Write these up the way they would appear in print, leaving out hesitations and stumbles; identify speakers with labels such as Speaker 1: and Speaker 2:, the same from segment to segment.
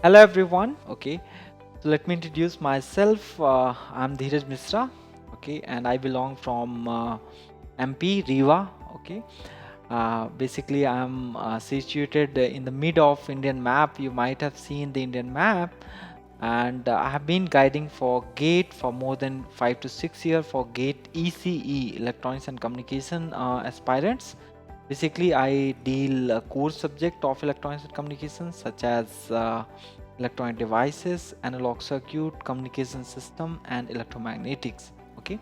Speaker 1: Hello everyone. Okay, so let me introduce myself. I'm Dheeraj Misra. Okay, and I belong from MP Riva. Okay, basically I'm situated in the mid of Indian map. You might have seen the Indian map, and I have been guiding for GATE for more than 5 to 6 years for GATE ECE Electronics and Communication aspirants. Basically, I deal core subject of electronics and communications such as electronic devices, analog circuit, communication system, and electromagnetics. Okay,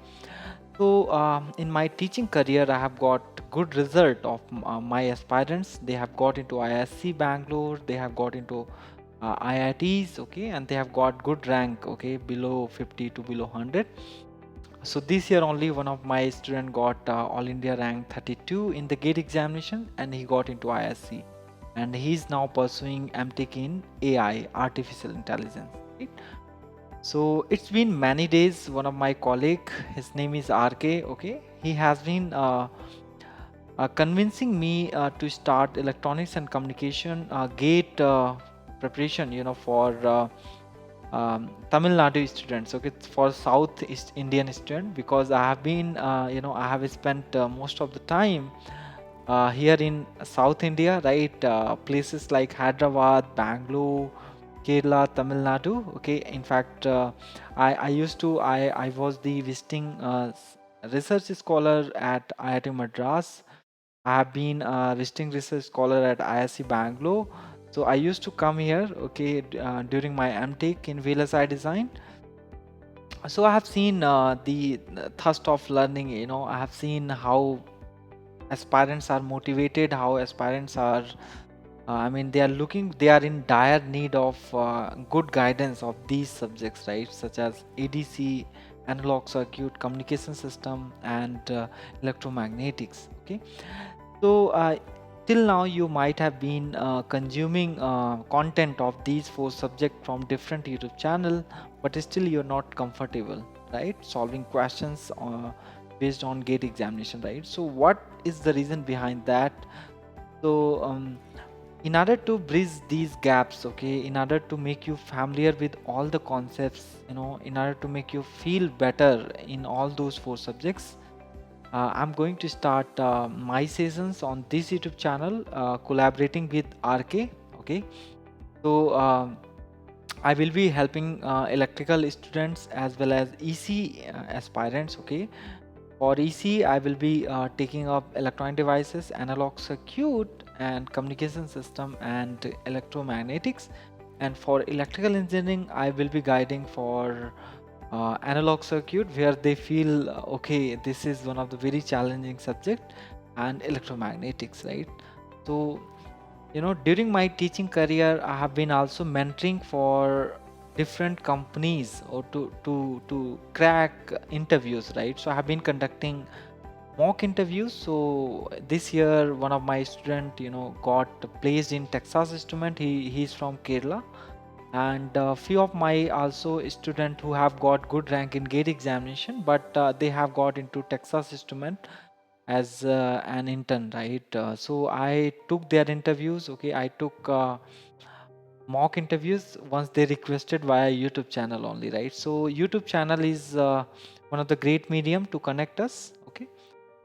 Speaker 1: so in my teaching career, I have got good result of my aspirants. They have got into ISC Bangalore. They have got into IITs. Okay, and they have got good rank. Okay, below 50 to below 100. So this year only one of my student got all India rank 32 in the GATE examination, and he got into ISC, and he's now pursuing MTech in AI, artificial intelligence. Right? So it's been many days. One of my colleague, his name is RK. Okay, he has been convincing me to start electronics and communication GATE preparation. For Tamil Nadu students. Okay, it's for South East Indian student, because I have been, I have spent most of the time here in South India, right? Places like Hyderabad, Bangalore, Kerala, Tamil Nadu. Okay, in fact, I was the visiting research scholar at IIT Madras. I have been a visiting research scholar at ISC Bangalore. So I used to come here, okay, during my MTech in VLSI design. So I have seen the thirst of learning. I have seen how aspirants are motivated, how aspirants are. They are in dire need of good guidance of these subjects, right? Such as ADC, analog circuit, communication system, and electromagnetics. Okay, so till now you might have been consuming content of these four subjects from different YouTube channel, but still you're not comfortable, right? Solving questions based on GATE examination, right? So what is the reason behind that? So in order to bridge these gaps, okay, in order to make you familiar with all the concepts, in order to make you feel better in all those four subjects, I'm going to start my sessions on this YouTube channel, collaborating with RK. Okay, so I will be helping electrical students as well as EC aspirants. Okay, for EC, I will be taking up electronic devices, analog circuit, and communication system, and electromagnetics. And for electrical engineering, I will be guiding for analog circuit, where they feel okay, this is one of the very challenging subject, and electromagnetics, right? So during my teaching career, I have been also mentoring for different companies, or to crack interviews, right? So I have been conducting mock interviews. So this year one of my student got placed in Texas Instrument. He's from Kerala, and a few of my also student who have got good rank in GATE examination, but they have got into Texas Instrument as an intern, right? So I took their interviews. Okay, I took mock interviews once they requested via YouTube channel only, right? So YouTube channel is one of the great medium to connect us. Okay,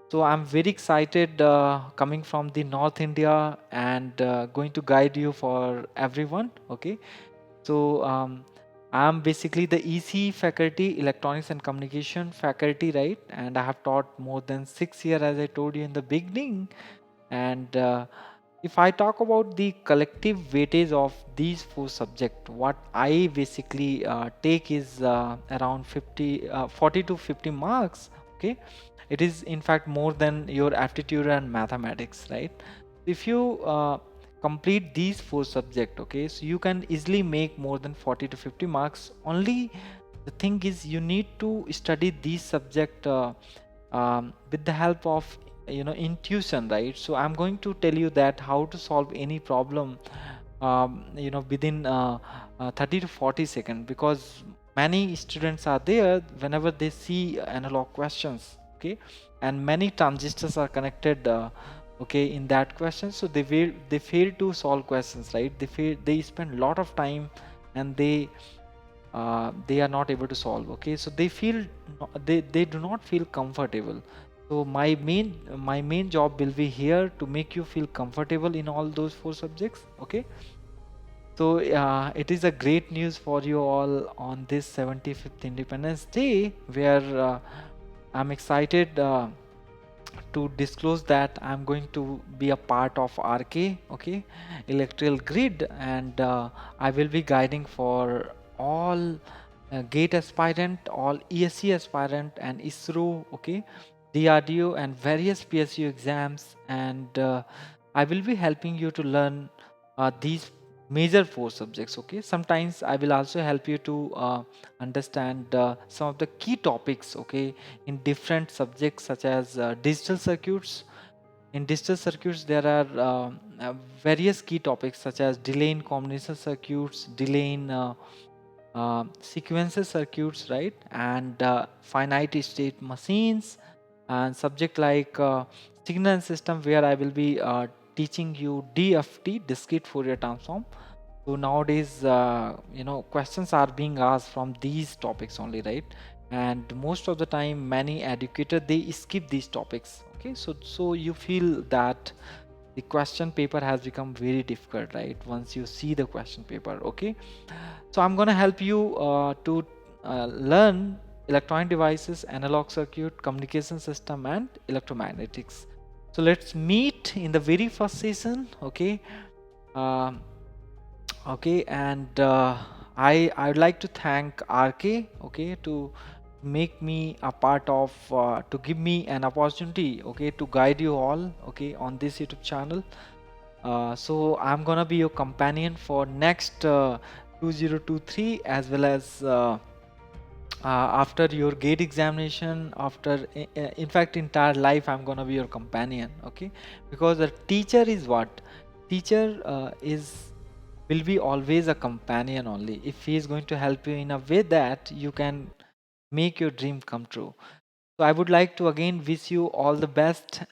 Speaker 1: so I'm very excited coming from the North India, and going to guide you for everyone. Okay, so I'm basically the ECE faculty, electronics and communication faculty, right? And I have taught more than 6 years, as I told you in the beginning. And if I talk about the collective weightage of these four subjects, what I basically take is around 40 to 50 marks. Okay, it is in fact more than your aptitude and mathematics, right? If you complete these four subjects, okay, so you can easily make more than 40 to 50 marks. Only the thing is, you need to study these subject with the help of intuition, right? So I'm going to tell you that how to solve any problem within 30 to 40 seconds, because many students are there, whenever they see analog questions, okay, and many transistors are connected okay, in that question, so they fail to solve questions, right? They spend a lot of time and they are not able to solve. Okay, so they feel they do not feel comfortable. So my main job will be here to make you feel comfortable in all those four subjects. Okay, so it is a great news for you all on this 75th Independence Day, where I'm excited to disclose that I'm going to be a part of RK, okay, electrical grid, and I will be guiding for all GATE aspirant, all ESC aspirant, and ISRO, okay, DRDO, and various PSU exams, and I will be helping you to learn these major four subjects. Okay, sometimes I will also help you to understand some of the key topics, okay, in different subjects such as digital circuits. In digital circuits, there are various key topics such as delay in combination circuits, delay in sequences circuits, right, and finite state machines, and subject like signal and system, where I will be teaching you DFT, discrete Fourier transform. So nowadays, questions are being asked from these topics only, right? And most of the time, many educators, they skip these topics. Okay, so you feel that the question paper has become very difficult, right? Once you see the question paper, okay. So I'm gonna help you to learn electronic devices, analog circuit, communication system, and electromagnetics. So let's meet in the very first session, okay. Um, okay, and I would like to thank RK, okay, to make me a part of to give me an opportunity, okay, to guide you all, okay, on this YouTube channel. So I'm gonna be your companion for next 2023, as well as after your gate examination, after in fact entire life I'm gonna be your companion, okay, because the teacher is what, teacher is will be always a companion only if he is going to help you in a way that you can make your dream come true. So I would like to again wish you all the best,